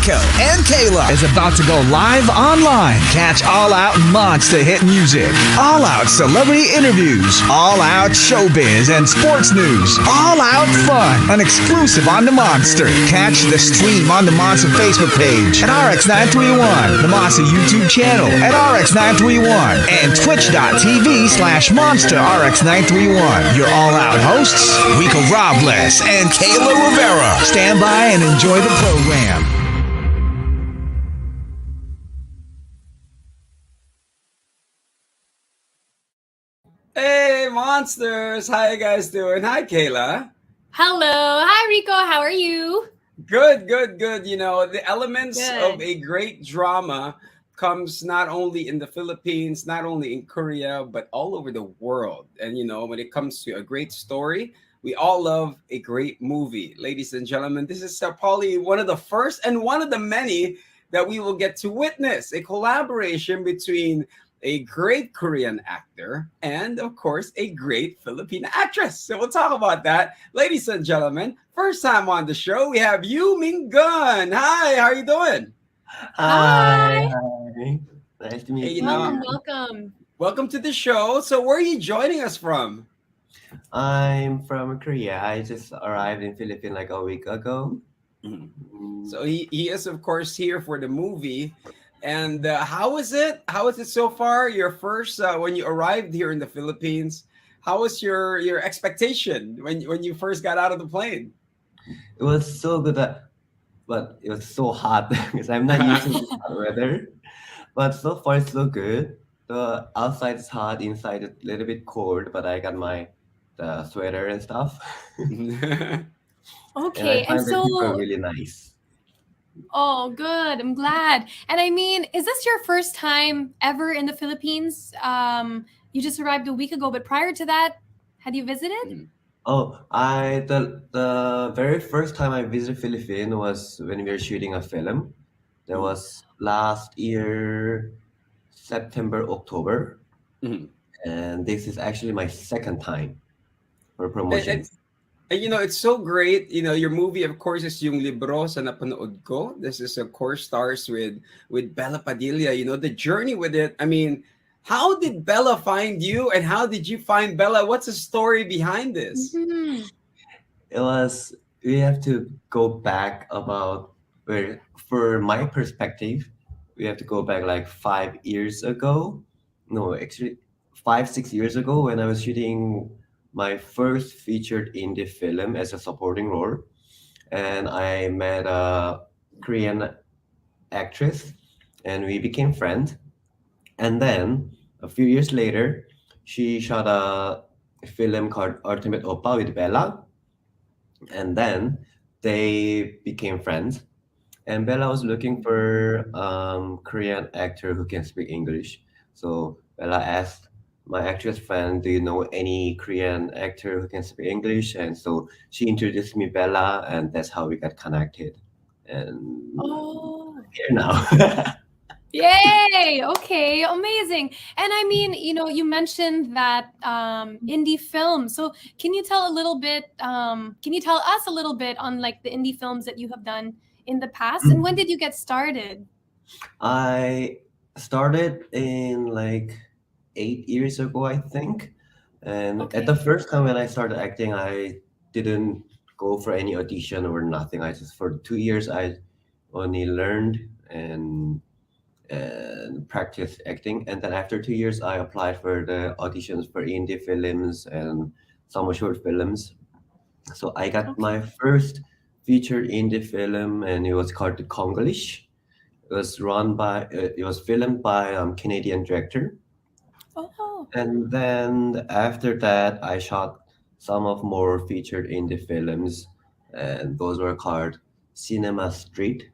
Rico and Kayla is about to go live online. Catch all out monster hit music, all out celebrity interviews, all out showbiz and sports news, all out fun, and exclusive on the Monster. Catch the stream on the Monster Facebook page at RX931, the Monster YouTube channel at RX931, and twitch.tv/Monster RX931. Your all out hosts, Rico Robles and Kayla Rivera. Stand by and enjoy the program. Hey, monsters! How you guys doing? Hi, Kayla. Hello. Hi, Rico. How are you? Good, good, good. You know, the elements Good. of a great drama comes not only in the Philippines, not only in Korea, but all over the world. And, you know, when it comes to a great story, we all love a great movie. Ladies and gentlemen, this is probably one of the first and one of the many that we will get to witness a collaboration between a great Korean actor and, of course, a great Filipino actress. So we'll talk about that. Ladies and gentlemen, first time on the show, we have YOO MIN-GON. Hi, how are you doing? Hi. Hi. Nice to meet Hey, you. Welcome. Welcome to the show. So where are you joining us from? I'm from Korea. I just arrived in Philippines like a week ago. So he is, of course, here for the movie. And how is it? How is it so far? Your first, when you arrived here in the Philippines, how was your expectation when you first got out of the plane? It was so good, but it was so hot because I'm not used to this hot weather. But so far, it's so good. The outside is hot, inside it's a little bit cold, but I got my sweater and stuff. And Okay. I find And that people are so, really nice. oh, good. I'm glad. And I mean, is this your first time ever in the Philippines? You just arrived a week ago, but prior to that, had you visited? Oh, the very first time I visited Philippines was when we were shooting a film. That was last year, September, October, Mhm. and this is actually my second time for And, promotion. and, and, you know, it's so great. You know, your movie, of course, is yung Libro sa Napanood ko. This is, of course, stars with Bella Padilla. You know, the journey with it. I mean, how did Bella find you, and how did you find Bella? What's the story behind this? Mhm. It was we have to go back about where, for my perspective, we have to go back like 5 years ago. No, actually, 5 6 years ago when I was shooting my first featured indie film as a supporting role, and I met a Korean actress, and we became friends. And then a few years later, she shot a film called Ultimate Oppa with Bella, and then they became friends. And Bella was looking for Korean actor who can speak English. So Bella asked my actress friend, "Do you know any Korean actor who can speak English?" And so she introduced me Bella, and that's how we got connected. And Oh, here now. yay. Okay. Amazing. And I mean, you mentioned that indie film. So can you tell us a little bit on like the indie films that you have done in the past? And when did you get started? I started in like 8 years ago, I think. And at the Okay. first time when I started acting, I didn't go for any audition or nothing. I just, for 2 years, I only learned and practiced acting. And then after 2 years, I applied for the auditions for indie films and some short films. So I got Okay. my first featured indie film, and it was called The Congolish. It was filmed by Canadian director. Oh. And then after that, I shot some of more featured indie films, and those were called Cinema Street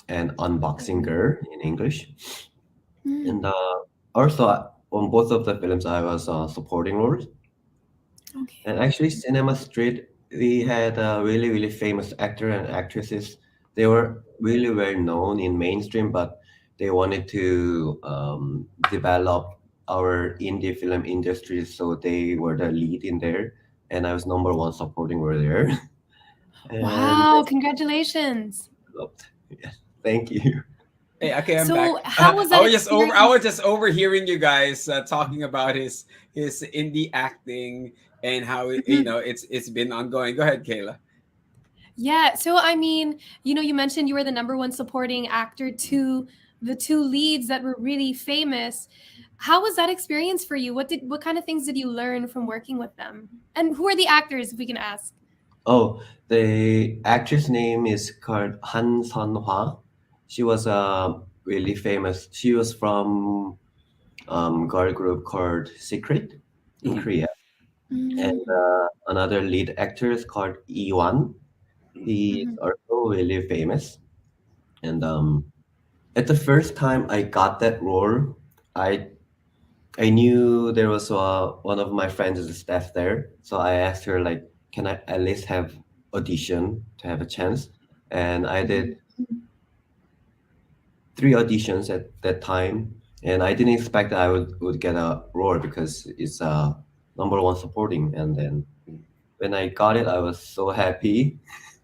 and Unboxing Girl in English. Mm, And also on both of the films, I was supporting roles. okay. And actually, Cinema Street, we had really, really famous actor and actresses. They were really well known in mainstream, but they wanted to develop our indie film industry, so they were the lead in there, and I was number one supporting role there. And Wow, congratulations. developed. Yes, Thank you. Hey, okay, I'm So back. how was that I experience? was just overhearing you guys talking about his indie acting and how Mhm. it's been ongoing. Go ahead, Kayla. Yeah, so I mean, you mentioned you were the number one supporting actor to the two leads that were really famous. How was that experience for you? What kind of things did you learn from working with them? And who are the actors, if we can ask? Oh, the actress name is called Han Sun-hwa. She was really famous. She was from girl group called Secret in Mhm, Korea. And Mm, another lead actor is called Iwan. mhm, He is mhm, also really famous. And at the first time I got that role, I I knew there was one of my friends is a staff there, so I asked her like, can I at least have audition to have a chance? And I mhm, did 3 auditions at that time, and I didn't expect that I would get a role because it's number one supporting. And then when I got it, I was so happy,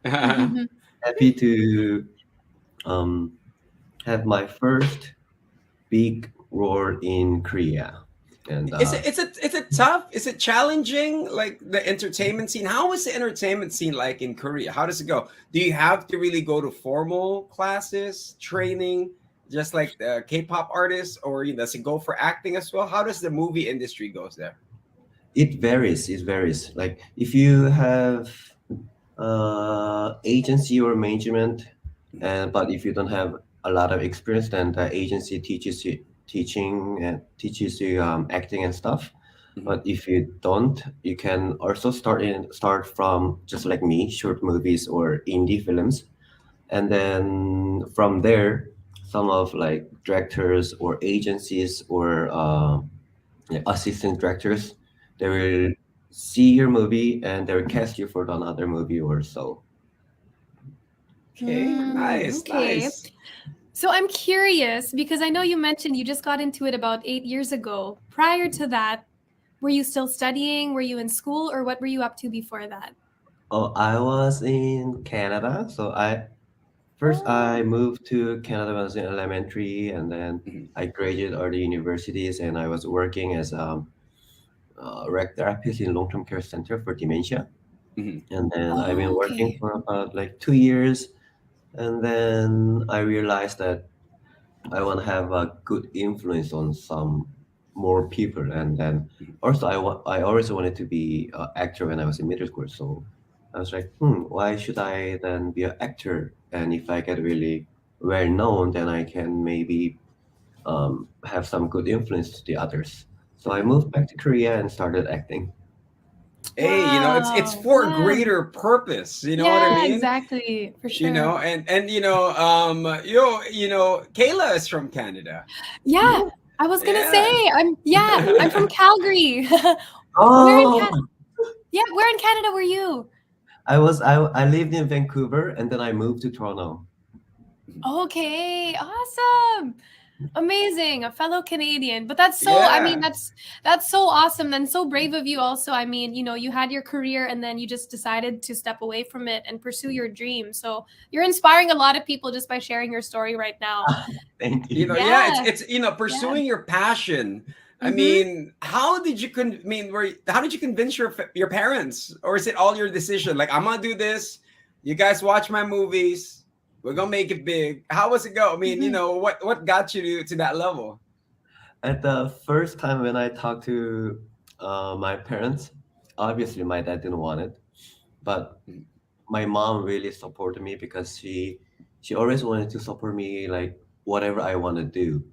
mhm. mhm. happy to um, have my first big role in Korea. And Is it challenging, like the entertainment scene? How is the entertainment scene like in Korea? How does it go? Do you have to really go to formal classes, training, just like the K-pop artists, or does it go for acting as well? How does the movie industry goes there? it varies. It varies. Like if you have agency or management, and but if you don't have a lot of experience, then the agency teaches you teaching and teaches you acting and stuff. Mhm. But if you don't, you can also start from just like me, short movies or indie films, and then from there, some of like directors or agencies or yeah, assistant directors, they will see your movie and they will cast you for another movie or so. Okay, Mm, nice, okay. nice. So I'm curious because I know you mentioned you just got into it about 8 years ago. Prior to that, were you still studying? Were you in school, or what were you up to before that? Oh, I was in Canada, so I Oh, moved to Canada when I was in elementary, and then Mhm, I graduated all the universities, and I was working as a rec therapist in long-term care center for dementia. mhm, And then I've been oh, working okay. for about like 2 years, and then I realized that I want to have a good influence on some more people, and then mhm. also I always wanted to be an actor when I was in middle school. So I was like, why should I then be an actor? And if I get really well known, then I can maybe have some good influence to the others. So I Mhm. moved back to Korea and started acting. Hey, it's Wow. for a Yeah. greater purpose. You know what I Yeah, mean? exactly. For sure. And Kayla is from Canada. Yeah, Yeah. I was gonna say, Yeah. I'm from Calgary. Where in Oh, Can Yeah, where in Canada were you? I lived in Vancouver and then I moved to Toronto. Okay, awesome. Amazing, a fellow Canadian. But that's so, I mean, Yeah. that's so awesome and so brave of you also. I mean, you had your career and then you just decided to step away from it and pursue your dream. So you're inspiring a lot of people just by sharing your story right now. Thank You know, you. yeah, Yeah, it's yeah. pursuing your passion. I Mm-hmm. mean, how did you how did you convince your parents, or is it all your decision? Like, I'm gonna do this. You guys watch my movies. We're gonna make it big. How was it go? I mean, Mm-hmm. what got you to that level? At the first time when I talked to my parents, obviously my dad didn't want it, but Mhm, my mom really supported me because she always wanted to support me like whatever I want to do.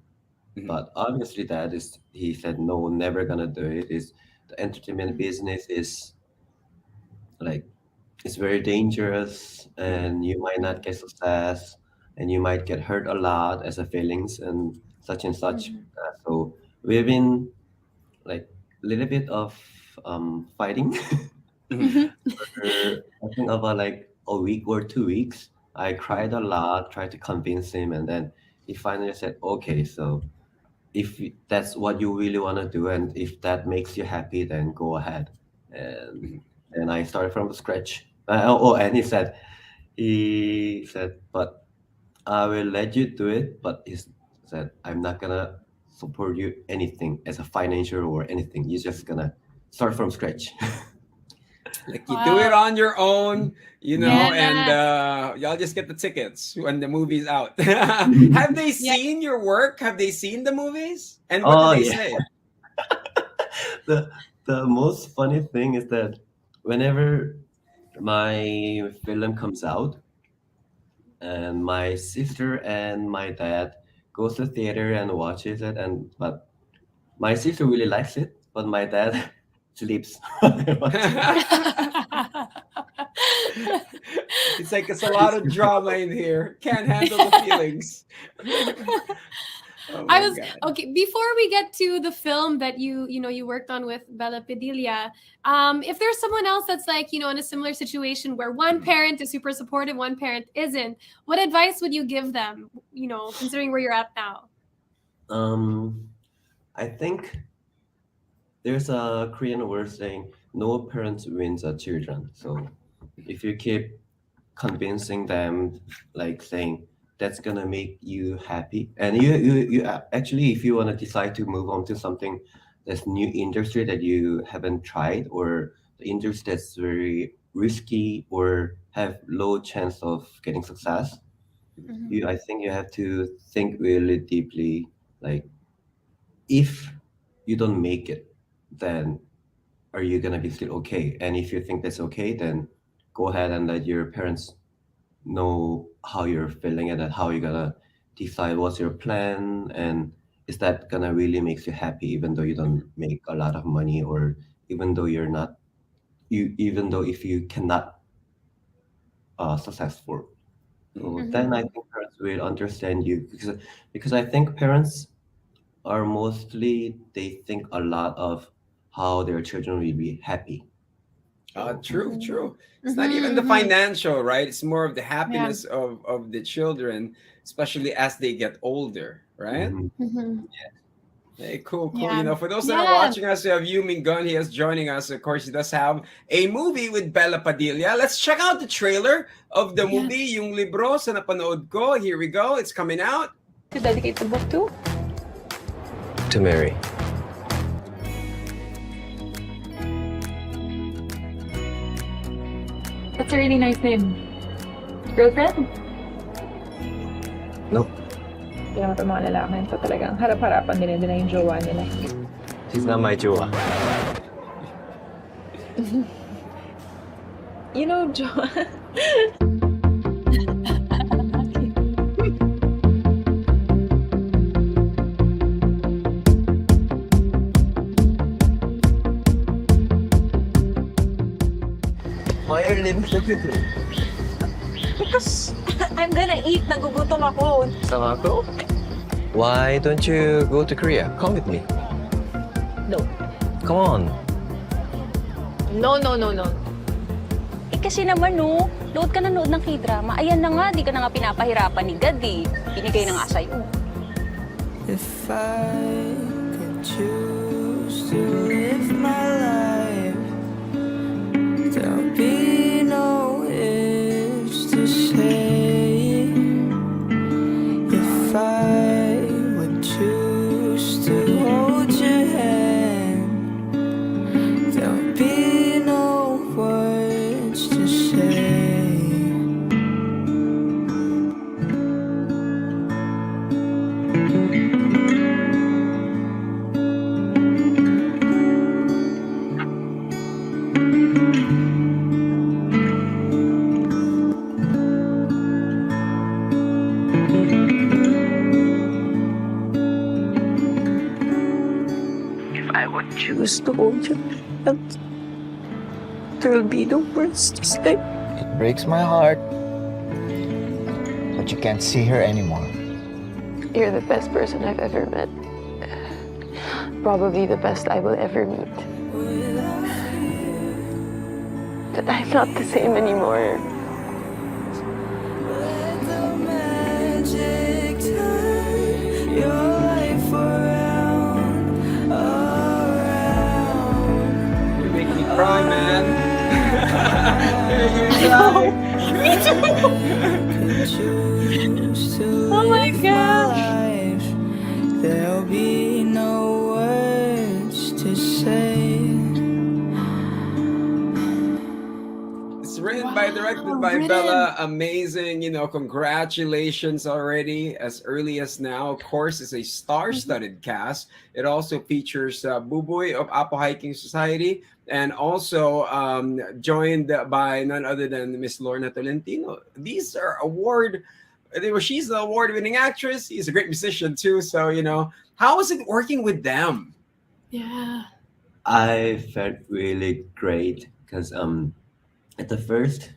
mhm, But obviously, dad is he said no, never gonna do it. Is the entertainment business is like it's very dangerous mhm, and you might not get success and you might get hurt a lot as a feelings and such and such. Mm-hmm. So we've been like a little bit of fighting mhm, Mm-hmm. for I think about like a week or 2 weeks. I mhm, cried a lot, tried to convince him, and then he finally said, "Okay, so if that's what you really want to do, and if that makes you happy, then go ahead." And mhm, then I started from scratch. And he said, but I will let you do it, but he said, I'm not gonna support you anything as a financial or anything. You're just gonna start from scratch. Like you do it Wow. on your own, and Yes. y'all just get the tickets when the movie's out. Have they Yeah. seen your work? Have they seen the movies? And what did Oh they yeah. say? The the most funny thing is that whenever my film comes out and my sister and my dad goes to theater and watches it, and but my sister really likes it, but my dad sleeps while I watch it. It's like it's a lot of drama in here. Can't handle the feelings. Oh I my was god. okay. Before we get to the film that you worked on with Bella Padilla, if there's someone else that's like in a similar situation where one parent is super supportive, one parent isn't, what advice would you give them? Considering where you're at now. Um, I think there's a Korean word saying no parents wins a children. So if you keep convincing them, like saying that's gonna make you happy, and actually, if you want to decide to move on to something that's new industry that you haven't tried, or the industry that's very risky or have low chance of getting success, Mhm. you I think you have to think really deeply, like if you don't make it, then are you gonna be still okay? And if you think that's okay, then go ahead and let your parents know how you're feeling and then how you're gonna decide what's your plan, and is that gonna really makes you happy even though you don't make a lot of money, or even though you're not you even though if you cannot successful. So Mm. then I Mhm. think parents will understand you, because I think parents are mostly they think a lot of how their children will be happy. So True, Mhm. true. It's not even the Mhm. financial, right? It's more of the Yeah. happiness of the children, especially as they get older, right? mhm. Mhm. Hey, cool, cool. Yeah. For those that are Yeah. watching us, we have YOO MIN-GON. He is joining us. Of course, he does have a movie with Bella Padilla. Let's check out the trailer of the Yeah. movie, yung Libro sa Napanood ko. Here we go. It's coming out. To dedicate the book to? To Mary. That's a really nice name. Girlfriend? Nope. Kaya mga mga lalaki ito talagang harap-harapan nila yung jowa nila. She's not my jowa. You know, jowa. Why are you living secretly? Because I'm gonna eat. Nagugutom ako. Samako? Why don't you go to Korea? Come with me. No. Come on. No. Kasi naman no, load ka na load ng K-drama. Ayan na nga, di ka na nga pinapahirapan ni God eh. Binigay na nga sa'yo. If I could choose to live my life, there'll be no ifs to say. If I would choose to hold your hand, there'll be no words to say. If I would choose to hold your hand, there'll be no words to say. It breaks my heart, but you can't see her anymore. You're the best person I've ever met. Probably the best I will ever meet. But I'm not the same anymore. Magic turn your life around. You're making me cry, man. You're making me cry. Could choose to directed by Written. Bella. Amazing. Congratulations already as early as now. Of course, it's a star-studded cast. It also features Buboy of Apo Hiking Society, and also joined by none other than Miss Lorna Tolentino. These are she's an award-winning actress. He's a great musician too. So, how was it working with them? Yeah. I felt really great because at the first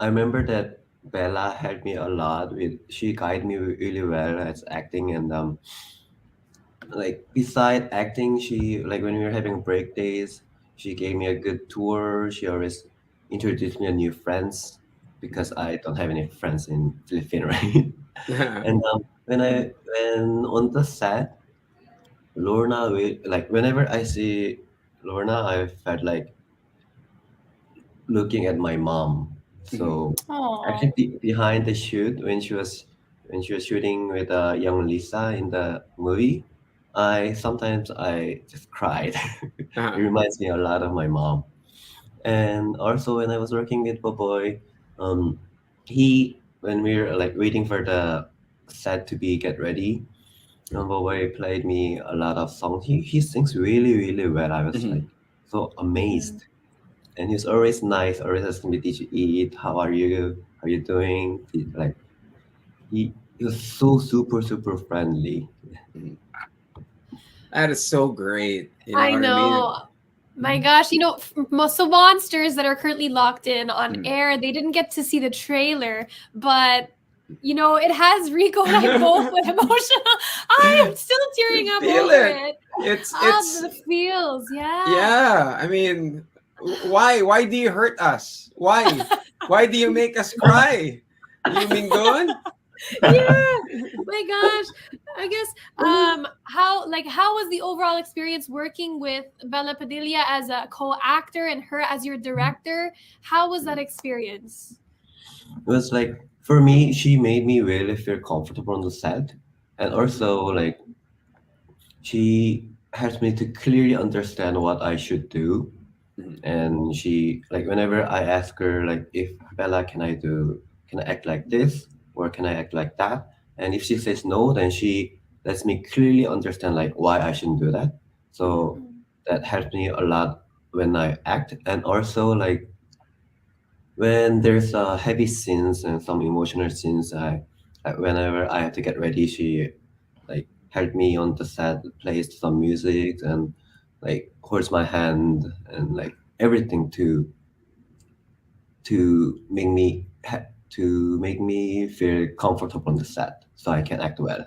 I remember that Bella helped me a lot with she guided me really well as acting and like beside acting she like when we were having break days she gave me a good tour. She always introduced me to new friends because I don't have any friends in Philippines, right? And when on the set Lorna like whenever I see Lorna I felt like looking at my mom. So Aw. actually, behind the shoot, when she was shooting with young Lisa in the movie, I just cried. It reminds me a lot of my mom. And also when I was working with Boboy, um, he when we were like waiting for the set to be get ready, Boboy played me a lot of songs. He sings really really well. I was like so amazed and he's always nice, always asking me, "Did you eat? How are you? How are you doing?" Like he was so super super friendly. That is so great. You know I what I mean? know. My gosh, most of monsters that are currently locked in on air, they didn't get to see the trailer, but it has Rico and I both with emotional. I am still tearing You up feel over it. it. It's The feels, yeah. yeah. I mean, why do you hurt us? Why do you make us cry? You mean good? Yeah. My gosh. I guess how was the overall experience working with Bella Padilla as a co-actor and her as your director? How was that experience? It was like for me, she made me really feel comfortable on the set, and also like she helped me to clearly understand what I should do. And she like whenever I ask her like if Bella can I act like this or can I act like that? And if she says no, then she lets me clearly understand like why I shouldn't do that. So that helped me a lot when I act and also like when there's heavy scenes and some emotional scenes whenever I have to get ready she like helped me on the set plays some music and like holds my hand and like everything to make me feel comfortable on the set so I can act well.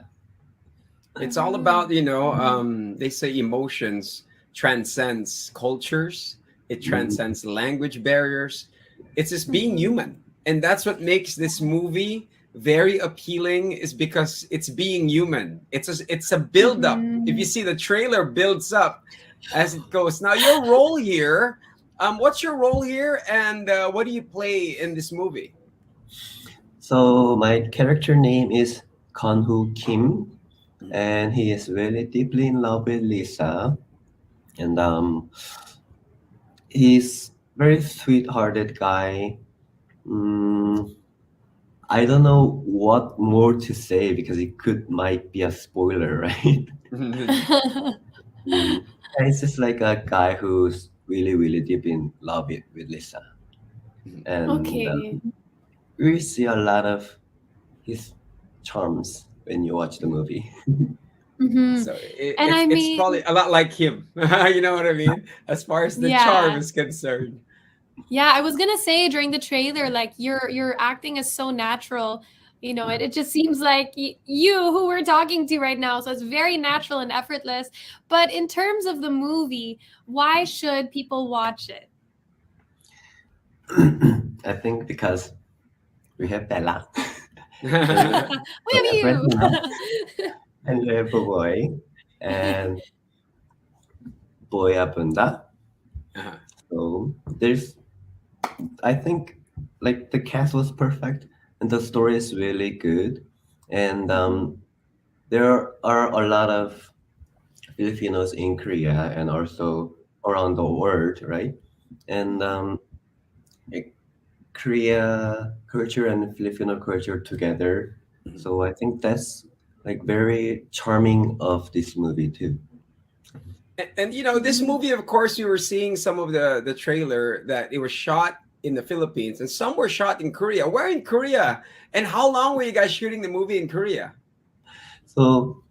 It's all about, they say emotions transcends cultures, it Mhm. transcends language barriers. It's just being human. And that's what makes this movie very appealing is because it's being human. It's a build up. If you see the trailer builds up as it goes. Now your role here, what's your role here and what do you play in this movie? So my character name is Kanhu Kim, and he is really deeply in love with Lisa, and he's very sweet-hearted guy. Mm, I don't know what more to say because it might be a spoiler, right? Mm. And it's just like a guy who's really, really deep in love with Lisa, and Okay. we see a lot of his charms when you watch the movie. So And I it's mean, probably a lot like him. You know what I mean? As far as the charm yeah. is concerned. Yeah, I was gonna say during the trailer, like your acting is so natural. It just seems like you who we're talking to right now. So it's very natural and effortless. But in terms of the movie, why should people watch it? I think because we have Bella, and Uh-huh. We we have have you. Regina, and we have Boy, and Boy Abunda. So I think, like the cast was perfect, and the story is really good, and there are a lot of Filipinos in Korea and also around the world, right? And Korea culture and Filipino culture together. So I think that's like very charming of this movie too. And you know, this movie, of course, you were seeing some of the trailer that it was shot in the Philippines and some were shot in Korea. Where in Korea? And how long were you guys shooting the movie in Korea? So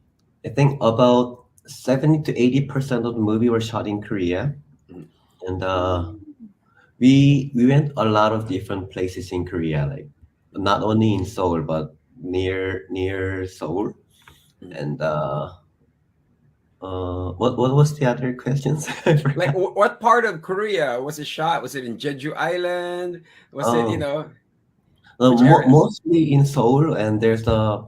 I think about 70 to 80% of the movie were shot in Korea, and we went a lot of different places in Korea, like not only in Seoul but near Seoul, and what was the other questions? I Like, forgot. what part of Korea was it shot? Was it in Jeju Island? Was it, you Oh, know, which areas? mostly in Seoul, and there's a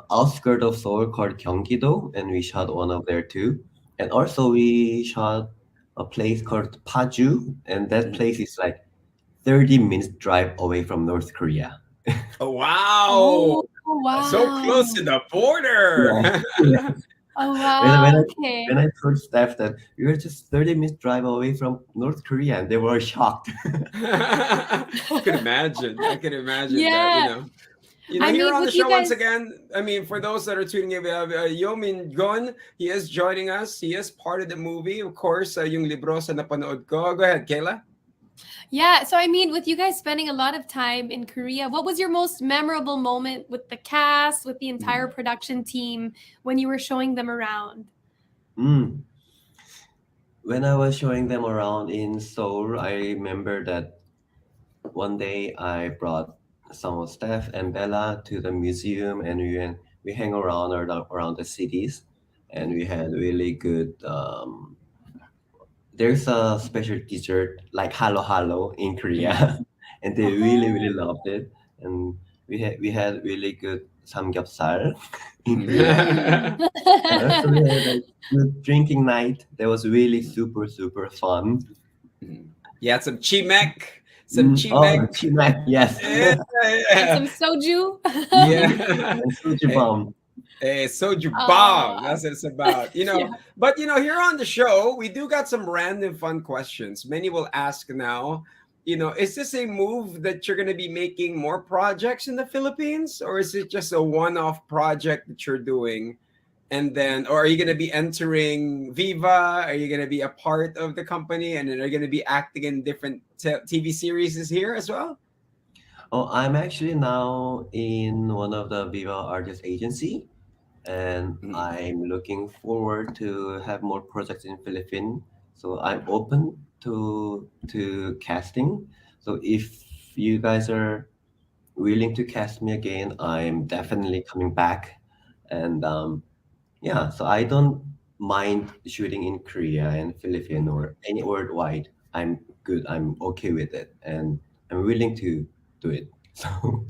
outskirt of Seoul called Gyeonggi-do, and we shot one of there too. And also we shot a place called Paju, and that place is like 30 minutes drive away from North Korea. Oh, wow. Oh, So wow. close to the border. Yeah. Yeah. Oh, When, wow. when I Okay. when I told staff that we were just 30 minutes drive away from North Korea, and they were shocked. I could imagine. I could imagine that, you Yeah. know. You know, I here mean, on the with you show once guys. again, I mean, for those that are tuning in, we have YOO MIN-GON. He is joining us. He is part of the movie. Of course, yung Libro sa napanood ko. Go ahead, Kayla. Yeah, so I mean, with you guys spending a lot of time in Korea, what was your most memorable moment with the cast, with the entire production team when you were showing them around? Mm. When I was showing them around in Seoul, I remember that one day I brought some of staff and Bella to the museum, and we hang around the cities, and we had really good. There's a special dessert like halo halo in Korea, and they really Oh. loved it. And we had really good samgyeopsal in Korea, Mm. and also we had a good drinking night. That was really super fun. You had some chimek. Some Oh, chimek. chimak, yes. Yeah, And yeah. some soju. Yeah. And suju bomb. Hey, soju bomb. Oh, That's what it's about. You know, yeah. but you know, here on the show, we do got some random fun questions. Many will ask now, you know, is this a move that you're going to be making more projects in the Philippines, or is it just a one-off project that you're doing? And then, or are you going to be entering Viva? Are you going to be a part of the company? And then are you going to be acting in different TV series here as well? Oh, I'm actually now in one of the Viva artist agency, and Mm. I'm looking forward to have more projects in Philippines. So I'm open to casting. So if you guys are willing to cast me again, I'm definitely coming back. And yeah, so I don't mind shooting in Korea and Philippines or any worldwide. I'm good. I'm okay with it, and I'm willing to do it. So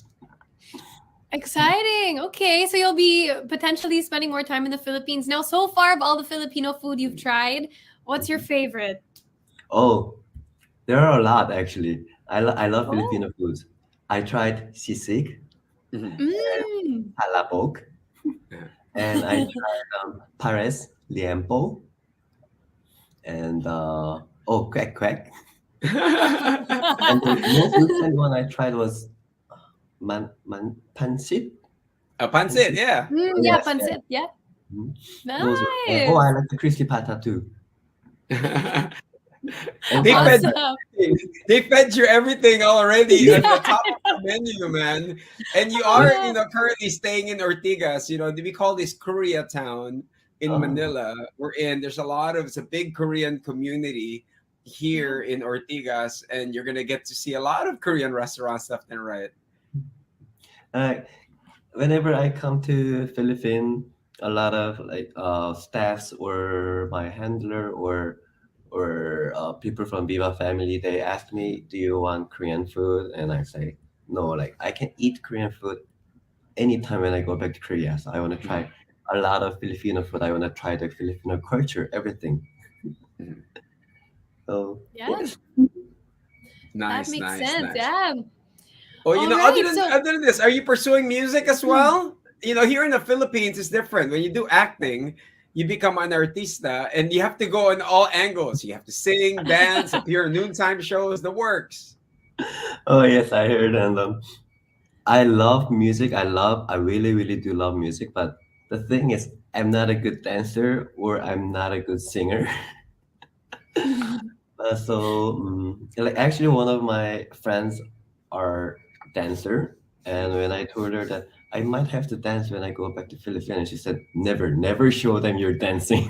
Exciting. Okay, so you'll be potentially spending more time in the Philippines. Now, so far of all the Filipino food you've tried, what's your favorite? oh, there are a lot actually. I love Oh. Filipino foods. I tried sisig, Mhm. Mm. palabok, Yeah. and I tried pares, liempo, and quack quack. And the most recent one I tried was pancit. A pancit, Pancit. yeah. Mm, yeah, Yes, yes. pancit. Yeah. Mhm. Those were, Nice. I like the crispy pata too. And They fed pancit. Awesome. they fed you everything already on the Yeah. top of the menu, man. And you are, you Oh. know, currently staying in Ortigas. You know, we call this Koreatown in Oh, Manila. We're in. There's a lot of it's a big Korean community here in Ortigas, and you're gonna get to see a lot of Korean restaurants left and right. uh, whenever I come to Philippines, a lot of like staffs or my handler or people from Viva family, they ask me, "Do you want Korean food?" And I say, "No, like I can eat Korean food anytime when I go back to Korea. So I want to try a lot of Filipino food. I want to try the Filipino culture, everything." Mhm. So Yeah, yes. that Nice, makes nice, sense. nice. Yeah. Oh, you All know, right. So, other than this, are you pursuing music as well? You know, here in the Philippines, it's different. When you do acting, you become an artista, and you have to go on all angles. You have to sing, dance, appear in noontime shows, the works. Oh yes, I heard, and I love music. I really, really do love music. But the thing is, I'm not a good dancer or I'm not a good singer. Like actually, one of my friends are dancer, and when I told her that I might have to dance when I go back to Philippines, she said, "Never, never show them you're dancing."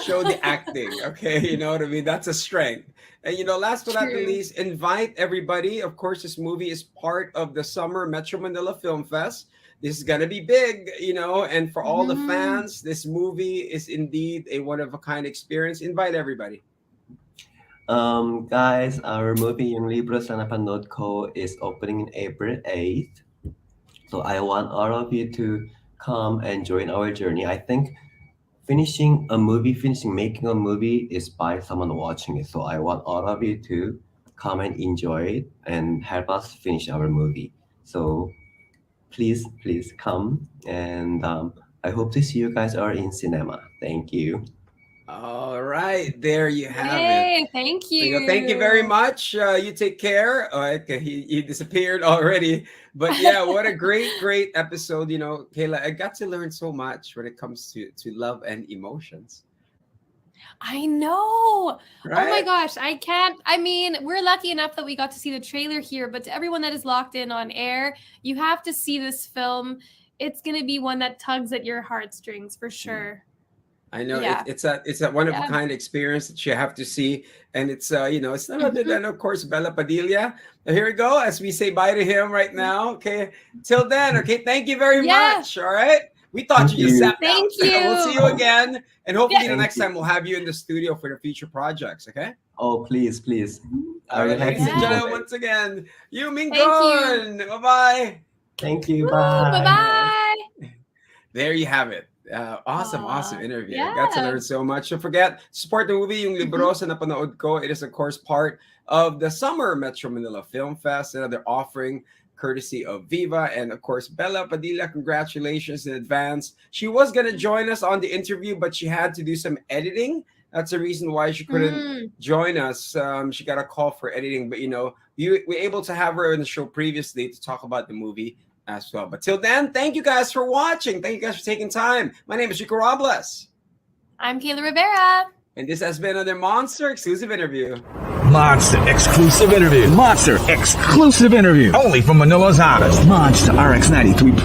Show the acting, okay? You know what I mean? That's a strength. And last but not the True. least, invite everybody. Of course, this movie is part of the summer Metro Manila Film Fest. This is gonna be big, and for all the Mhm. fans, this movie is indeed a one of a kind experience. Invite everybody. Guys, our movie Yung Libro sa Napanood Ko is opening in April 8th. So I want all of you to come and join our journey. I think finishing making a movie is by someone watching it. So I want all of you to come and enjoy it and help us finish our movie. So please, please come. And I hope to see you guys are in cinema. Thank you. All right, there you have it. Yay, thank Thank you very you. much. You take care. Oh, okay, he disappeared already. But yeah, what a great episode. Kayla, I got to learn so much when it comes to love and emotions. I know. Oh my Right? gosh, we're lucky enough that we got to see the trailer here, but to everyone that is locked in on air, you have to see this film. It's going to be one that tugs at your heartstrings for sure. I know Yeah. it's a one of a Yeah. kind experience that you have to see, and it's none other Mhm. than of course Bella Padilla. Here we go as we say bye to him right now. Okay, till then. Okay, thank you very Yeah. much. All right, we thought Thank you just you. zapped out. Thank We'll see you you. again, and hopefully Yeah. the Thank next you. time we'll have you in the studio for the future projects. Okay. Oh, please, please. I All will right, have ladies you and Yes. gentlemen, moment. once again, YOO Thank you. MIN-GON. Bye bye. Thank you. Woo, Bye. bye-bye. There you have it. Awesome interview. I got to Yeah. learn so much. Don't forget, support the movie, yung Libro sa Napanood Ko. It is, of course, part of the Summer Metro Manila Film Fest, another offering courtesy of Viva. And, of course, Bella Padilla, congratulations in advance. She was going to join us on the interview, but she had to do some editing. That's the reason why she couldn't Mm. join us. She got a call for editing, but, we were able to have her in the show previously to talk about the movie as well. But till then, thank you guys for watching. Thank you guys for taking time. My name is Rico Robles. I'm Kayla Rivera. And this has been another Monster exclusive interview. Monster exclusive interview. Monster exclusive interview. Only from Manila's hottest. Monster RX 93.1.